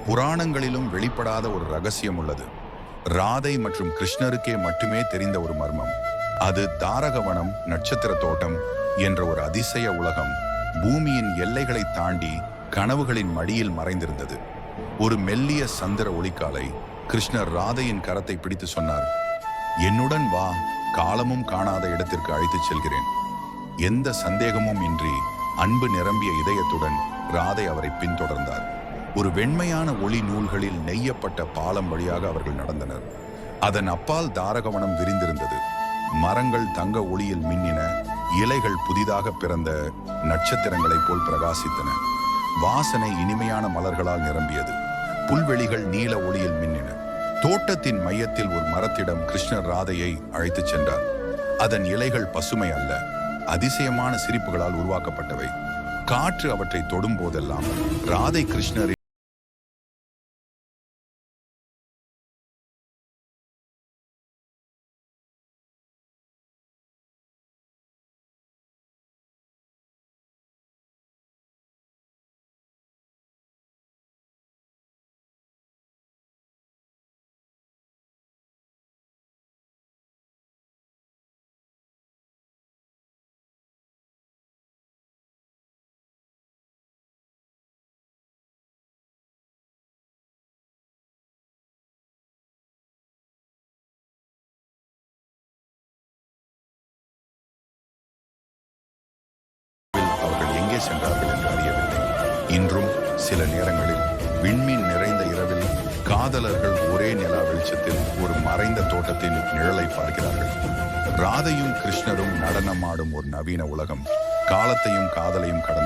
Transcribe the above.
புராணங்களிலும் வெளிப்படாத ஒரு ரகசியம் உள்ளது. ராதை மற்றும் கிருஷ்ணருக்கே மட்டுமே தெரிந்த ஒரு மர்மம். அது தாரகவனம் நட்சத்திர தோட்டம் என்ற ஒரு அதிசய உலகம் பூமியின் எல்லைகளை தாண்டி கனவுகளின் மடியில் மறைந்திருந்தது. ஒரு மெல்லிய சந்திர ஒளிக்காலை கிருஷ்ணர் ராதையின் கரத்தை பிடித்து சொன்னார், என்னுடன் வா, காலமும் காணாத இடத்திற்கு அழைத்துச் செல்கிறேன். எந்த சந்தேகமும் இன்றி அன்பு நிரம்பிய இதயத்துடன் ராதை அவரை பின்தொடர்ந்தார். ஒரு வெண்மையான ஒளி நூல்களில் நெய்யப்பட்ட பாலம் வழியாக அவர்கள் நடந்தனர். அதன் அப்பால் தாரகவனம் விரிந்திருந்தது. மரங்கள் தங்க ஒளியில் மின்னின, இலைகள் புதிதாக பிறந்த நட்சத்திரங்களைப் போல் பிரகாசித்தன. வாசனை இனிமையான மலர்களால் நிரம்பியது. புல்வெளிகள் நீல ஒளியில் மின்னின. தோட்டத்தின் மையத்தில் ஒரு மரத்திடம் கிருஷ்ணர் ராதையை அழைத்துச் சென்றார். அதன் இலைகள் பசுமை அல்ல, அதிசயமான சிரிப்புகளால் உருவாக்கப்பட்டவை. காற்று அவற்றை தொடும் போதெல்லாம் ராதை கிருஷ்ணர் அவர்கள் எங்கே சென்றார்கள் என்று அறியவில்லை. இன்றும் சில நேரங்களில் விண்மீன் நிறைந்த இரவில் காதலர்கள் ஒரே நிலா வெளிச்சத்தில் ஒரு மறைந்த தோட்டத்தின் நிழலை பார்க்கிறார்கள். ராதையும் கிருஷ்ணரும் நடனமாடும் ஒரு நவீன உலகம் காலத்தையும் காதலையும் கடந்தது.